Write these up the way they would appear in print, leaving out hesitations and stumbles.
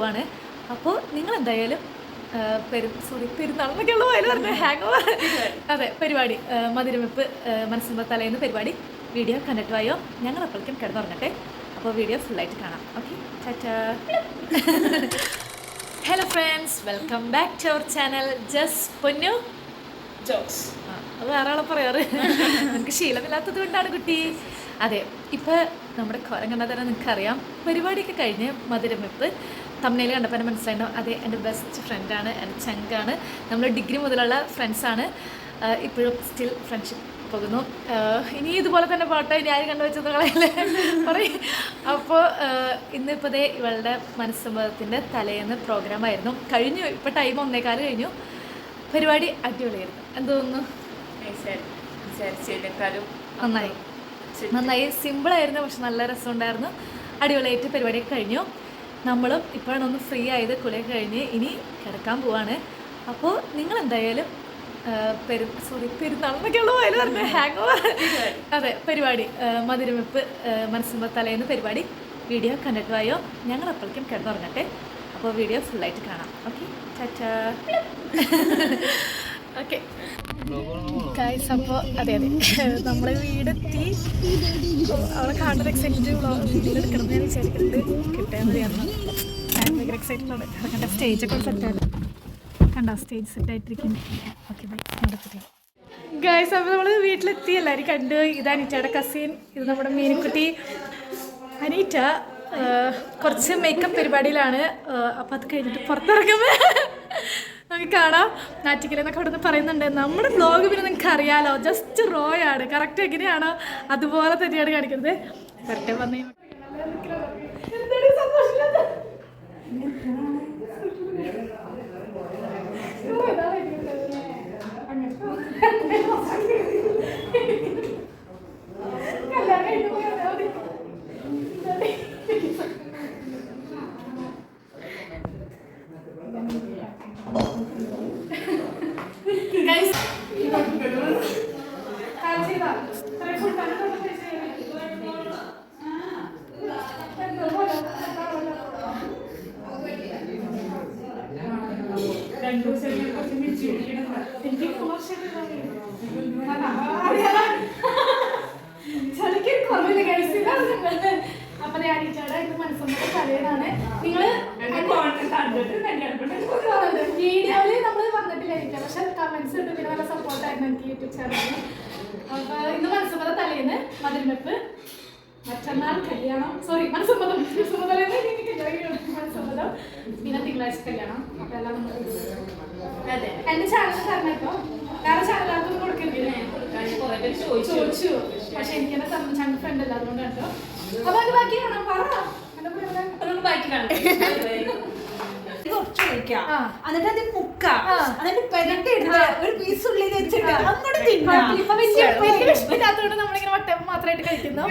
പോവാണ്. അപ്പോൾ നിങ്ങളെന്തായാലും പെരുന്നാളെന്നൊക്കെയുള്ള പോയാലും പറഞ്ഞ ഹാങ് ഓവർ അതെ പരിപാടി മധുരമെപ്പ് മനസ്സിൻ്റെ തലേന്ന് പരിപാടി വീഡിയോ കണ്ടിട്ട് വായോ. ഞങ്ങൾ അപ്പോഴേക്കും കിടന്നുറങ്ങട്ടെ. അപ്പോൾ വീഡിയോ ഫുള്ളായിട്ട് കാണാം. Okay, tata. Hello friends, welcome back to our channel just Ponnu jokes. അത് വേറെ ആളെ പറയാറ്, നമുക്ക് ശീലമില്ലാത്തത് കൊണ്ടാണ് കുട്ടി. അതെ, ഇപ്പം നമ്മുടെ കോലം കണ്ടാൽ തന്നെ നിങ്ങൾക്കറിയാം പരിപാടിയൊക്കെ കഴിഞ്ഞ് മധുരമെപ്പ് തമിഴിൽ കണ്ടപ്പോൾ എന്നെ മനസ്സിലായിട്ടുണ്ടാവും. അതെ, എൻ്റെ ബെസ്റ്റ് ഫ്രണ്ടാണ്, എൻ്റെ ചങ്കാണ്. നമ്മൾ ഡിഗ്രി മുതലുള്ള ഫ്രണ്ട്സാണ്, ഇപ്പോഴും സ്റ്റിൽ ഫ്രണ്ട്ഷിപ്പ് പോകുന്നു. ഇനി ഇതുപോലെ തന്നെ പാട്ടോ ഇനി ആരും കണ്ടുവച്ചത് കളയല്ലേ പറയും. അപ്പോൾ ഇന്നിപ്പോൾ ദേ ഇവളുടെ മനസ്സമ്മതത്തിൻ്റെ തലേന്ന് പ്രോഗ്രാമായിരുന്നു. കഴിഞ്ഞു, ഇപ്പോൾ ടൈം 1:15 കഴിഞ്ഞു. പരിപാടി അടിപൊളിയായിരുന്നു. എന്ത് തോന്നുന്നു? നന്നായി സിമ്പിളായിരുന്നു, പക്ഷെ നല്ല രസമുണ്ടായിരുന്നു. അടിപൊളിയായിട്ട് പരിപാടിയൊക്കെ കഴിഞ്ഞു. നമ്മളും ഇപ്പോഴാണ് ഒന്ന് ഫ്രീ ആയത്. കുളിയൊക്കെ കഴിഞ്ഞ് ഇനി കിടക്കാൻ പോവാണ്. അപ്പോൾ നിങ്ങളെന്തായാലും പെരുന്നാളെന്നൊക്കെയുള്ള പോയാലും പറഞ്ഞ ഹാങ് ഓവർ അതെ പരിപാടി മധുരമെപ്പ് മനസ്സിൻ്റെ തലേന്ന് പരിപാടി വീഡിയോ കണ്ടിട്ട് വായോ. ഞങ്ങൾ അപ്പോഴേക്കും കിടന്നുറങ്ങട്ടെ. അപ്പോൾ വീഡിയോ ഫുള്ളായിട്ട് കാണാം. ഓക്കെ, ടാറ്റാ. ഓക്കെ ഗൈസ്, അപ്പോൾ അതെ നമ്മൾ വീടെത്തി. അവളെ കാണുന്ന എക്സൈറ്റ്മെൻറ്റ് വീഡിയോ എടുക്കണം ഞാൻ വിചാരിക്കുന്നുണ്ട്. കിട്ടിയാൽ മതിയായിരുന്നു. ഞാൻ ഭയങ്കര എക്സൈറ്റഡ് ആണ്. കണ്ട സ്റ്റേജൊക്കെ സെറ്റാണ്. കണ്ടോ, സ്റ്റേജ് സെറ്റായിട്ടിരിക്കുന്നു. ഓക്കെ ബൈ, നടത്തില്ല ഗൈസ്. അപ്പോൾ നമ്മൾ വീട്ടിലെത്തി, എല്ലാവരും കണ്ടു. ഇത് അനീറ്റയുടെ കസിൻ, ഇത് നമ്മുടെ മീനുക്കുട്ടി. അനീറ്റ കുറച്ച് മേക്കപ്പ് പരിപാടിയിലാണ്. അപ്പോൾ അത് കഴിഞ്ഞിട്ട് പുറത്തിറങ്ങുമ്പോൾ നമുക്ക് കാണാം. നാറ്റിക്കലെന്നൊക്കെ അവിടെ നിന്ന് പറയുന്നുണ്ട്. നമ്മുടെ ബ്ലോഗ് പിന്നെ നിങ്ങൾക്ക് അറിയാലോ, ജസ്റ്റ് റോ ആണ്. കറക്റ്റ് എങ്ങനെയാണോ അതുപോലെ തന്നെയാണ് കാണിക്കുന്നത്. കറക്റ്റ് വന്നേ അപ്പൊ അനീറ്റയുടെ ഇത് മനസ്സമ്മത തലേന്നാണ്. നിങ്ങള് വീഡിയോയില് നമ്മൾ വന്നിട്ടില്ല അനീറ്റ, പക്ഷെ കമന്റ്സ് ഇട്ട് പിന്നെ നല്ല സപ്പോർട്ടായിരുന്നു എനിക്ക് യൂട്യൂബ് ചാനലിന്. അപ്പൊ ഇന്ന് മനസ്സമ്മത തലേന്ന് മധുരമെപ്പ്, മറ്റന്നാൾ കല്യാണം, സോറി മനസ്സമ്മതം മനസ്സമ്മതം, പിന്നെ തിങ്കളാഴ്ച കല്യാണം. അപ്പൊ എല്ലാം നമ്മൾ എന്റെ ചാനൽ പറഞ്ഞപ്പോ വേറെ ചാനലാർക്കും കൊടുക്കരുത് ചോദിച്ചു, പക്ഷെ എനിക്ക് എന്നെ ചങ്ക ഫ്രണ്ട് അല്ല, അതുകൊണ്ട് കേട്ടോ. അപ്പൊ അത് ബാക്കി കാണാം, പറ ബാക്കി കാണാം. എന്നിട്ട് അത് മുക്ക, എന്നിട്ട് പെരട്ടിട്ട് ഒരു പീസ് ഉള്ളിൽ വെച്ചിട്ട് അങ്ങോട്ട് തിന്നാം. വിഷമില്ലാത്തതുകൊണ്ട് നമ്മളിങ്ങനെ വട്ടയപ്പം മാത്രമായിട്ട് കഴിക്കുന്നു.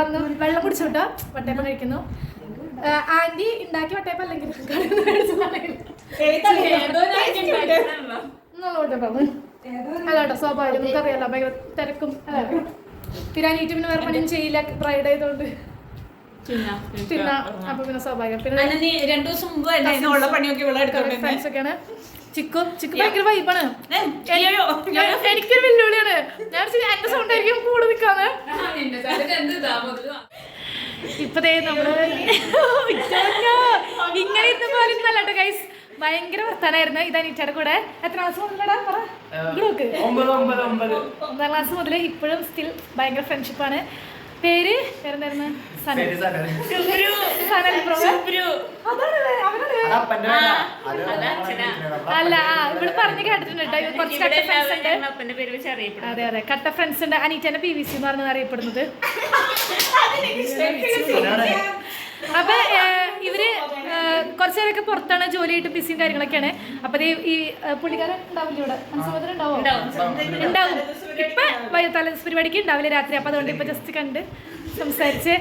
വന്ന് വെള്ളം കുടിച്ചോട്ടോ വട്ടയപ്പം കഴിക്കുന്നു. ആന്റി ഉണ്ടാക്കി വട്ടയപ്പം അല്ലെങ്കിൽ അല്ലാട്ടോ, സ്വാഭാവികം നമുക്കറിയാലോ, ഭയങ്കര തിരക്കും. പിന്നെ അനീറ്റ് പിന്നെ വേറെ പണിയും ചെയ്യില്ല, ബ്രൈഡ് ആയതുകൊണ്ട്. പിന്നെ അപ്പൊ പിന്നെ സ്വാഭാവികം. പിന്നെ 2 ദിവസം മുമ്പ് പണിയൊക്കെ ഫ്രണ്ട്സ് ഒക്കെയാണ്. ചിക്കു ഭയങ്കര വൈബാണ്. എനിക്കൊരു വെല്ലുവിളിയാണ്. ഞാൻ എന്റെ സൗണ്ട് ആയിരിക്കും കൂടെ നിൽക്കാന്ന്. ഇപ്പതേ നമ്മള് ഇങ്ങനെ ഇരുന്ന പോലെ നല്ലട്ടോ ഗൈസ്. ഭയങ്കര വർത്താനായിരുന്നു. ഇത് അനീറ്റയുടെ കൂടെ. എത്ര ക്ലാസ് മുതലടാ പറ? 9ാം ക്ലാസ് മുതൽ ഇപ്പോഴും സ്റ്റിൽ ഭയങ്കര ഫ്രണ്ട്ഷിപ്പാണ്. പേരെന്തായിരുന്നു? അല്ല, ഇവിടെ പറഞ്ഞു കേട്ടിട്ടുണ്ട് കേട്ടോ. കുറച്ച് കട്ട ഫ്രണ്ട്സ് ഉണ്ട്. അതെ, കട്ട ഫ്രണ്ട്സ് ഉണ്ട്. അനീറ്റന്റെ PVC എന്ന് പറഞ്ഞത് അറിയപ്പെടുന്നത്. അപ്പൊ ഇവര് കുറച്ചേരൊക്കെ പുറത്താണ് ജോലിയായിട്ട് ബിസിയും കാര്യങ്ങളൊക്കെയാണ്. അപ്പൊ ഈ പുള്ളിക്കാരൻ ഉണ്ടാവില്ല ഇവിടെ. മനസ്സമ്മതം ഉണ്ടാവും. ഇപ്പൊ പരിപാടിക്ക് ഉണ്ടാവില്ല രാത്രി. അപ്പൊ അതുകൊണ്ട് ഇപ്പൊ ജസ്റ്റ് കണ്ട് സംസാരിച്ച്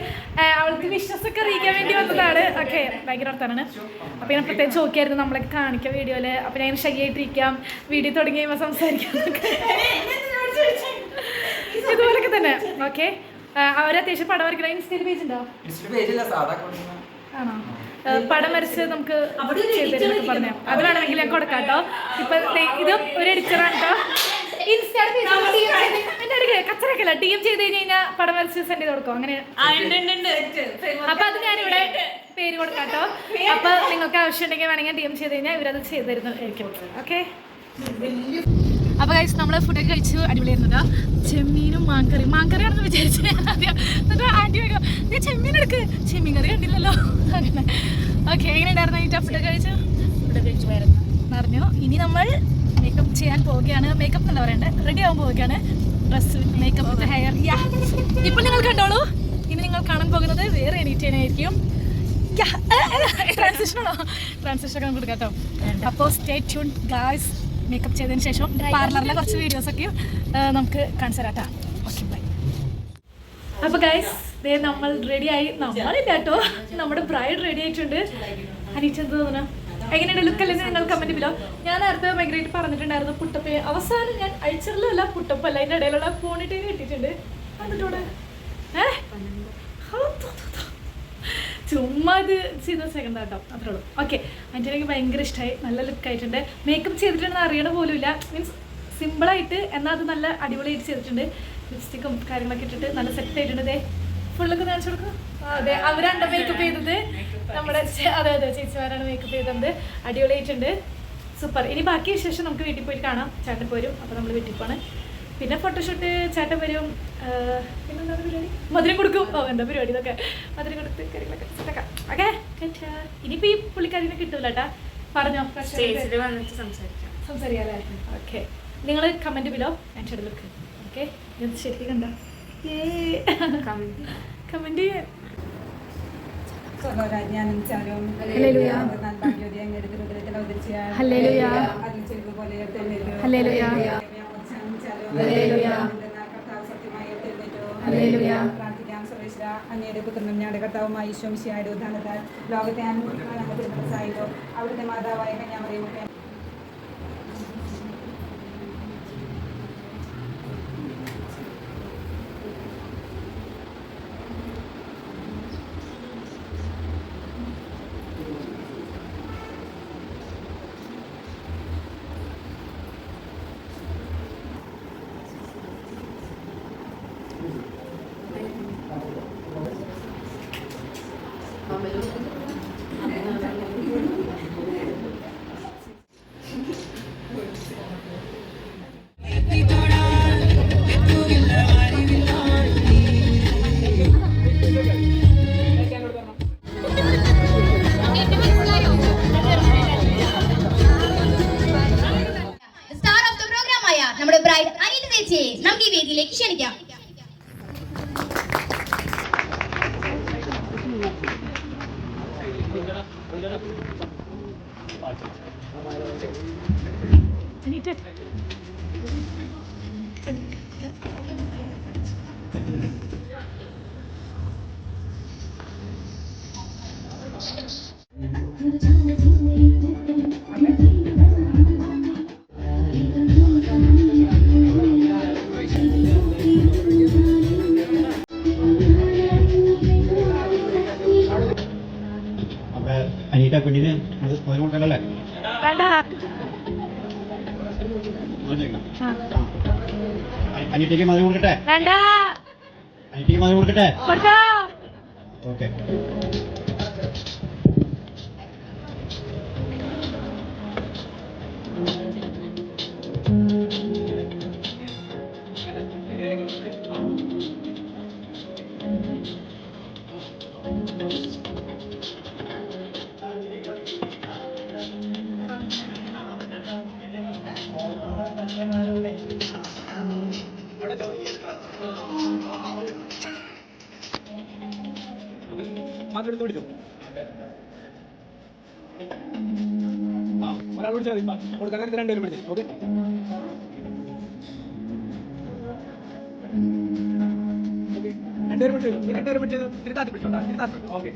അവൾക്ക് വിശ്വാസമൊക്കെ അറിയിക്കാൻ വേണ്ടി വന്നതാണ്. ഓക്കെ, ഭയങ്കര വർത്താനാണ്. അപ്പൊ ഞാൻ പ്രത്യേകിച്ച് നോക്കിയായിരുന്നു നമ്മളൊക്കെ കാണിക്കാം വീഡിയോയില്. അപ്പൊ ഞാൻ ഷൈ ആയിട്ടിരിക്കാം, വീഡിയോ തുടങ്ങി കഴിയുമ്പോൾ സംസാരിക്കാം ഇതുപോലൊക്കെ തന്നെ. ഓക്കെ, അവർ അത്യാവശ്യം പടം വരയ്ക്കുന്ന ഇൻസ്റ്റയിൽ പേജ് ഉണ്ടോ? ആണോ? പടം വരച്ച് നമുക്ക് ചെയ്തിരുന്നൊക്കെ പറഞ്ഞു. അത് വേണമെങ്കിൽ ഞാൻ കൊടുക്കാം കേട്ടോ. ഇപ്പം ഇതും ഒരു എഡിറ്ററാണ് കേട്ടോ. കച്ചറക്കല്ല DM ചെയ്ത് കഴിഞ്ഞാൽ പടം വരച്ച് സെൻഡ് ചെയ്ത് കൊടുക്കും. അങ്ങനെ അപ്പൊ അത് ഞാനിവിടെ പേര് കൊടുക്കാം കേട്ടോ. അപ്പൊ നിങ്ങൾക്ക് ആവശ്യമുണ്ടെങ്കിൽ വേണമെങ്കിൽ DM ചെയ്ത് കഴിഞ്ഞാൽ ഇവരത് ചെയ്ത് തരുന്നതായിരിക്കും. ഓക്കെ. അപ്പൊ കഴിച്ച് നമ്മള് ഫുഡൊക്കെ കഴിച്ചു. അടിപൊളിയായിരുന്നു. ചെമ്മീനും മാങ്കറിയാണെന്ന് വിചാരിച്ചു ആദ്യം. എന്നിട്ട് ആന്റി വേഗം ചെമ്മീൻ എടുക്ക്, ചെമ്മീൻ കറി കണ്ടില്ലല്ലോ. അങ്ങനെ ഓക്കെ. എങ്ങനെ ഉണ്ടായിരുന്നു ഈ ഫുഡൊക്കെ കഴിച്ചു? പറഞ്ഞു. ഇനി നമ്മൾ മേക്കപ്പ് ചെയ്യാൻ പോവുകയാണ്. മേക്കപ്പ് എന്നല്ല പറയണ്ടേ, റെഡി ആവാൻ പോവുകയാണ്. Dress, makeup, hair. ഇപ്പൊ നിങ്ങൾ കണ്ടോളൂ. ഇനി നിങ്ങൾ കാണാൻ പോകുന്നത് വേറെ എണീറ്റായിരിക്കും. ട്രാൻസിഷനാണോ? ട്രാൻസിഷൻ ഒക്കെ കൊടുക്കാം കേട്ടോ. അപ്പോൾ സ്റ്റേ ട്യൂൺ ഗായ്സ്. മേക്കപ്പ് ചെയ്തതിന് ശേഷം പാർലറിലെ കുറച്ച് വീഡിയോസൊക്കെ നമുക്ക് കാണിച്ചു തരാം. Okay bye. അപ്പോൾ ഗായ്സ് നമ്മൾ റെഡിയായി. നമ്മളില്ല കേട്ടോ, നമ്മുടെ ബ്രൈഡ് റെഡി ആയിട്ടുണ്ട്. അനീറ്റ് എന്ത് തോന്നുന്നു? എങ്ങനെയാണ് ലുക്കല്ലെന്ന് നിങ്ങൾ കമൻറ്റ് ബിലോ. ഞാൻ നേരത്തെ ഭയങ്കരമായിട്ട് പറഞ്ഞിട്ടുണ്ടായിരുന്നു പുട്ടപ്പ്. അവസാനം ഞാൻ അഴിച്ചിടലല്ല, പുട്ടപ്പല്ല, അതിൻ്റെ ഇടയിലുള്ള പോണിട്ടേൽ കിട്ടിയിട്ടുണ്ട്. എന്നിട്ടോടെ ചുമ്മാ ഇത് ചെയ്ത സെക്കൻഡ് കേട്ടോ, അത്രേ ഉള്ളൂ. ഓക്കെ. അതിൻ്റെ എനിക്ക് ഭയങ്കര ഇഷ്ടമായി. നല്ല ലുക്കായിട്ടുണ്ട്. മേക്കപ്പ് ചെയ്തിട്ടുണ്ടെന്ന് അറിയണ പോലുമില്ല. മീൻസ് സിമ്പിളായിട്ട് എന്നാൽ അത് നല്ല അടിപൊളിയായിട്ട് ചെയ്തിട്ടുണ്ട്. ലിപ്സ്റ്റിക്കും കാര്യങ്ങളൊക്കെ ഇട്ടിട്ട് നല്ല സെറ്റ് ആയിട്ടുണ്ട്. ഇതേ ഫുള്ളൊക്കെ കാണിച്ചു കൊടുക്കും. അതെ, അവരാണ് മേക്കപ്പ് ചെയ്തത്. നമ്മുടെ അതെ ചേച്ചിമാരാണ് മേക്കപ്പ് ചെയ്തത്. അടിപൊളിയായിട്ടുണ്ട്. സൂപ്പർ. ഇനി ബാക്കി വിശേഷം നമുക്ക് വീട്ടിൽ പോയി കാണാം. ചേട്ടൻ പോരും. അപ്പോൾ നമ്മൾ വീട്ടിൽ പോകണം. പിന്നെ ഫോട്ടോഷൂട്ട്, ചേട്ടൻ വരും. പിന്നെന്താ പരിപാടി? മധുരം കൊടുക്കും. എന്താ പരിപാടി ഇതൊക്കെ? മധുരം കൊടുത്ത് കാര്യങ്ങളൊക്കെ സെറ്റാക്കാം. ഓക്കെ. ഇനിയിപ്പോൾ ഈ പുള്ളിക്കാരിനെ കിട്ടൂല കേട്ടാ. പറഞ്ഞോ, സംസാരിക്കാം അല്ലേ? ഓക്കെ. നിങ്ങൾ കമൻറ്റ് ബിലോ ഞാൻ ഷെഡിലേക്ക്. ഓക്കെ. ഇത് ശരിക്കും കണ്ടോ? കമൻറ്റ് ചെയ്യാൻ. അങ്ങയുടെ പുത്രനും ഞങ്ങളുടെ കർത്താവുമായ ഈശോ മിശിഹായുടെ ഉദ്ധാനത്താൽ ലോകത്തെ അനുഭവിക്കാനായിട്ടോ അവിടുത്തെ മാതാവായ കന്യാമറിയമൊക്കെ നമ്മുടെ ബ്രൈഡ് അനീത ചേച്ചിയെ നമുക്ക് ഈ വേദിയിലേക്ക് ക്ഷണിക്കാം. അനീറ്റ പെണ്ണിന് അത് മധുരം കൊടുക്കണ്ടല്ലേ? അനീറ്റയ്ക്ക് മധുരം കൊടുക്കട്ടെ? അനീറ്റയ്ക്ക് മധുരം കൊടുക്കട്ടെ? ഓക്കെ. മാത്രം പിടിച്ചു ഒരാൾ പിടിച്ചാൽ മതി. കൊടുക്കാൻ നേരത്തെ രണ്ടുപേരും പിടിച്ചു. ഓക്കെ. രണ്ടുപേരും പിടിച്ചു. രണ്ടുപേരും പിടിച്ചത് തിരുത്താത്തി പിടിച്ചോട്ടാ. തിരുത്താത്തി. ഓക്കെ.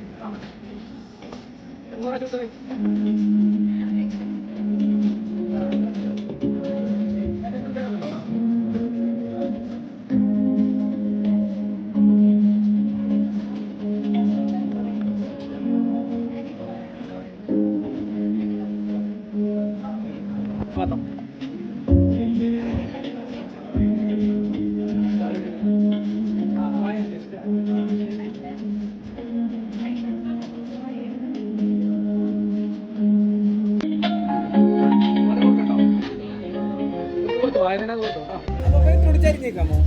വായന തുടിച്ചരിഞ്ഞേക്കാമോ?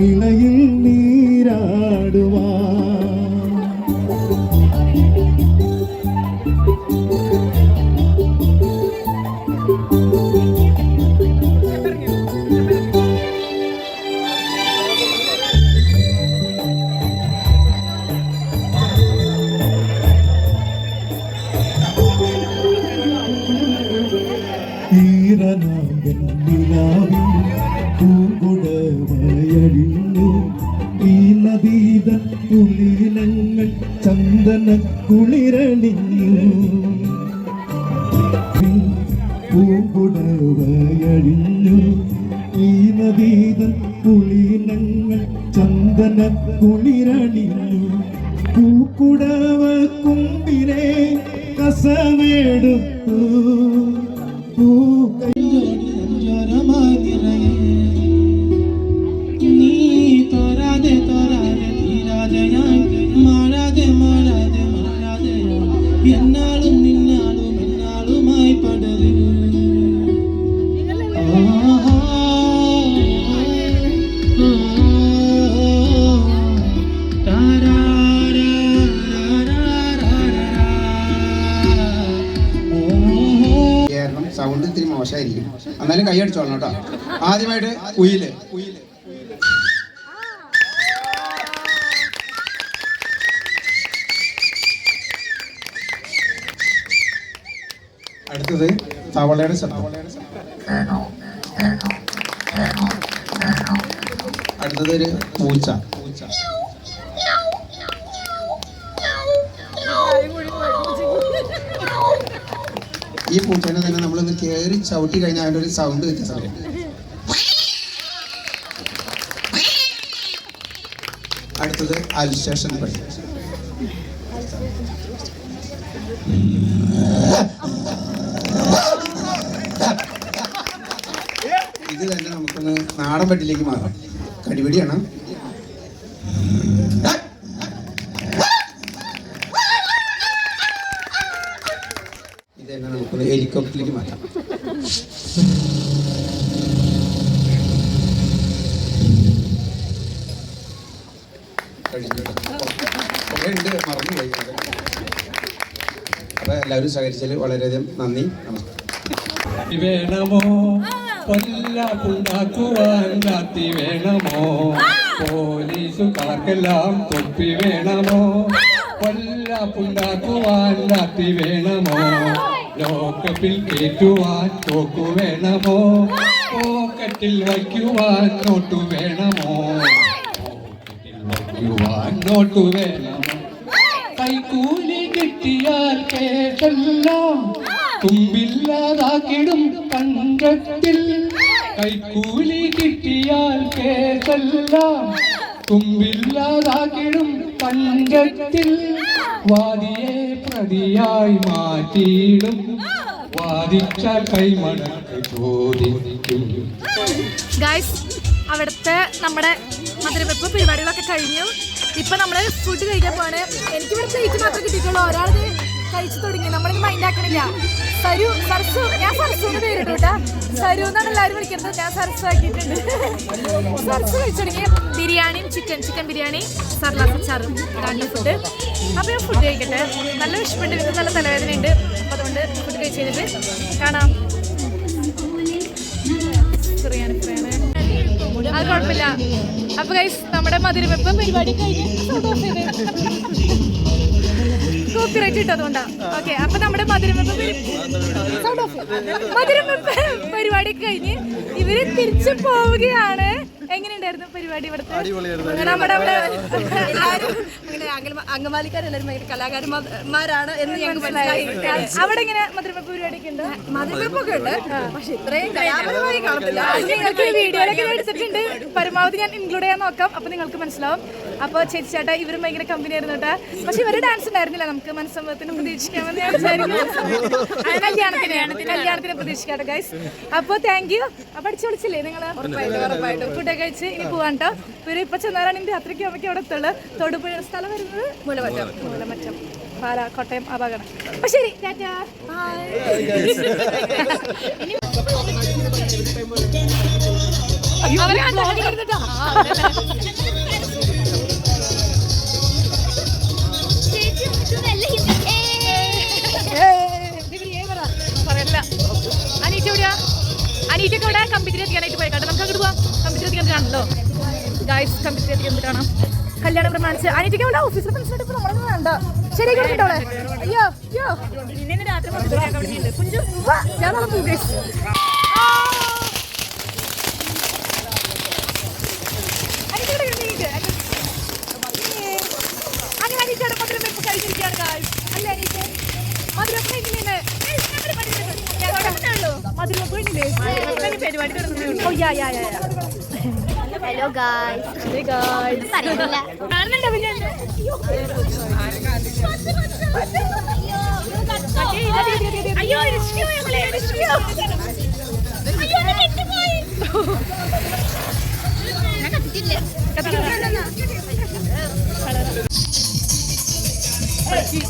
ഇളയിൽ നീരാടുവാ ഈരനാഗൻ നിലാവിൻ പൂങ്കുടവയഴിഞ്ഞു ഈ നദീത കുലീനങ്ങൾ ചന്ദന കുളിരണിഞ്ഞു പൂങ്കുടവയഴിഞ്ഞു ഈ നദീത കുലീനങ്ങൾ ചന്ദന കുളിരണിഞ്ഞു പൂക്കുടവ കുമ്പിനെ കസമെടുത്തു എന്നാളും നിന്നാളും എന്നാളുമായി പടരു സൗണ്ട് ഇത്തിരി മോശമായിരിക്കും, എന്നാലും കൈയടിച്ചോളണം കേട്ടോ. ആദ്യമായിട്ട് കുയില്. അടുത്തത് തവളയുടെ ശബ്ദം. അടുത്തത് ഒരു പൂച്ച. ഈ പൂച്ചേനെ തന്നെ നമ്മളൊന്ന് കയറി ചവിട്ടി കഴിഞ്ഞാൽ അതിൻ്റെ ഒരു സൗണ്ട് വ്യത്യാസം വരും. അടുത്തത് അൽസ്റ്റേഷൻ പണി. ഇത് തന്നെ നമുക്കൊന്ന് നാടൻ പട്ടിലേക്ക് മാറാം. കടിപിടിയാണ്. ഇത് തന്നെ നമുക്കൊന്ന് ഹെലികോപ്റ്ററിലേക്ക് മാറ്റാം. ഉണ്ട്, മറന്നുപോയി. അപ്പോൾ എല്ലാവരും സഹകരിച്ചതിൽ വളരെയധികം നന്ദി, നമസ്കാരം. വേണമോ കൊല്ലാപ്പുണ്ടാക്കുവാൻ രാത്രി വേണമോ, പോലീസുകാർക്കെല്ലാം തൊപ്പി വേണമോ, കൊല്ല പൊല്ലാപ്പുണ്ടാക്കുവാൻ രാത്രി വേണമോ ലോകപ്പിൽ കയറ്റുവാൻ തോക്കു വേണമോ പോക്കറ്റിൽ വയ്ക്കുവാൻ നോട്ടു വേണമോ പോക്കറ്റിൽ വയ്ക്കുവാൻ നോട്ടു വേണമോ കൈക്കൂലി കിട്ടിയാൽ കേസെല്ലാം തുമ്പില്ലാതാക്കിടും പഞ്ചത്തിൽ കൈക്കൂലി കിട്ടിയാൽ കേസെല്ലാം തുമ്പില്ലാതാക്കിടും പഞ്ചത്തിൽ വാദിയെ പ്രതിയായി മാറ്റിയിടും വാദിച്ചാൽ കൈമടക്ക് ചോദിക്കും. ഗൈസ് അവിടുത്തെ നമ്മുടെ മധുരവെപ്പ് പരിപാടികളൊക്കെ കഴിഞ്ഞു. ഇപ്പൊ നമ്മള് ഫുഡ് കഴിക്കാൻ പോവാണ്. എനിക്കിവിടെ പ്ലേറ്റ് മാത്രമേ കിട്ടിയിട്ടുള്ളൂ. ഒരാളത് കഴിച്ചു തുടങ്ങി. നമ്മളിത് മൈൻഡ് ആക്കണില്ല. സർസു ഞാൻ സർസു എന്ന് പേരിട്ടു കേട്ടാ. സരു എന്നാണ് എല്ലാവരും വിളിക്കുന്നത്. ഞാൻ സർസു ആക്കിയിട്ടുണ്ട്. സർസു കഴിച്ചു തുടങ്ങി. ബിരിയാണിയും ചിക്കൻ ബിരിയാണി സർലാസ് അച്ചാറും ഇതാണ് ഫുഡ്. അപ്പോൾ ഞാൻ ഫുഡ് കഴിക്കട്ടെ. നല്ല വിഷമുണ്ട്, എനിക്ക് നല്ല തലവേദനയുണ്ട്. അപ്പോൾ അതുകൊണ്ട് ഫുഡ് കഴിച്ച് കഴിഞ്ഞിട്ട് കാണാം. അത് കുഴപ്പമില്ല. അപ്പൊ ഗൈസ് നമ്മുടെ മധുരവെപ്പ് പരിപാടി കഴിഞ്ഞ് കോപ്പിറൈറ്റ് ഇട്ടതുകൊണ്ടാ. ഓക്കെ, അപ്പൊ നമ്മുടെ മധുരവെപ്പ് പരിപാടി കഴിഞ്ഞ് ഇവര് തിരിച്ചു പോവുകയാണ്. എങ്ങനെയുണ്ടായിരുന്നു പരിപാടി ഇവിടുത്തെ? നമ്മുടെ അവിടെ അംഗമാലിക്കാരെല്ലാവരും ഭയങ്കര കലാകാരന്മാരാണ് എന്ന് ഞങ്ങൾക്ക് മനസ്സിലായി. അവിടെ എങ്ങനെ മധുരവെപ്പ് പരിപാടിയൊക്കെ ഉണ്ട്? മധുരവെപ്പൊക്കെ ഉണ്ട്, പക്ഷെ ഇത്രയും കലാപരമായി കാണത്തില്ല. നിങ്ങൾക്ക് വീഡിയോയിലൊക്കെ എടുത്തിട്ടുണ്ട്. പരമാവധി ഞാൻ ഇൻക്ലൂഡ് ചെയ്യാൻ നോക്കാം, അപ്പൊ നിങ്ങൾക്ക് മനസ്സിലാവും. അപ്പോൾ ചേച്ചി ചേട്ടാ ഇവരും ഭയങ്കര കമ്പനി ആയിരുന്നു കേട്ടാ. പക്ഷെ ഇവര് ഡാൻസ് ഉണ്ടായിരുന്നില്ല. നമുക്ക് മനസ്സമ്മതത്തിന് പ്രതീക്ഷിക്കാമെന്ന് ഞാൻ വിചാരിക്കുന്നു. കല്യാണത്തിന് പ്രതീക്ഷിക്കാട്ടോ ഗൈസ്. അപ്പോൾ താങ്ക് യു. അപ്പൊ അടിച്ചു വിളിച്ചില്ലേ നിങ്ങള്? ഫുഡൊക്കെ കഴിച്ച് ഇനി പോവാൻ കേട്ടോ. ഇവര് ഇപ്പൊ ചെന്നാലാണ് ഇനി രാത്രിക്ക് അമ്മയ്ക്ക് അവിടെ എത്തുള്ളൂ. തൊടുപുഴ സ്ഥലം വരുന്നത് മൂലമറ്റം കോട്ടയം ആ ഭാഗമാണ്. അപ്പൊ ശരി, ടാറ്റാ. പറയല്ല. അനീറ്റൊക്കെ ഇവിടെ കമ്പ്യൂട്ടർ എത്തിക്കാനായിട്ട് പോയി കേട്ടോ. നമുക്ക് അങ്ങോട്ട് പോവാം. കമ്പ്യൂട്ടർ എത്തിക്കാൻ കാണല്ലോ ഗൈസ്. കമ്പ്യൂട്ടർ എത്തിക്കാൻ കാണാം. കല്യാണം പ്രമാണിച്ച് അനീറ്റൊക്കെ ഇവിടെ ഓഫീസിൽ മനസ്സിലായിട്ട് ഇപ്പൊ നമ്മളൊന്നും വേണ്ട. ശരി കേട്ടോളെ. അയ്യോ അയ്യോ ഞാൻ നടന്നു ഗൈസ്. അങ്ങനെ അനീറ്റയുടെ മധുരവെപ്പ് കഴിഞ്ഞിരിക്കുകയാണ് ഗൈസ്. അല്ലേ അനീറ്റ? മധുരവെപ്പ് കഴിഞ്ഞില്ലേ? മധുരവെപ്പ് കഴിഞ്ഞില്ലേ? Oh yeah yeah yeah. Hello guys. കാണുന്നുണ്ടോ പിന്നെ? അയ്യോ കളിക്കി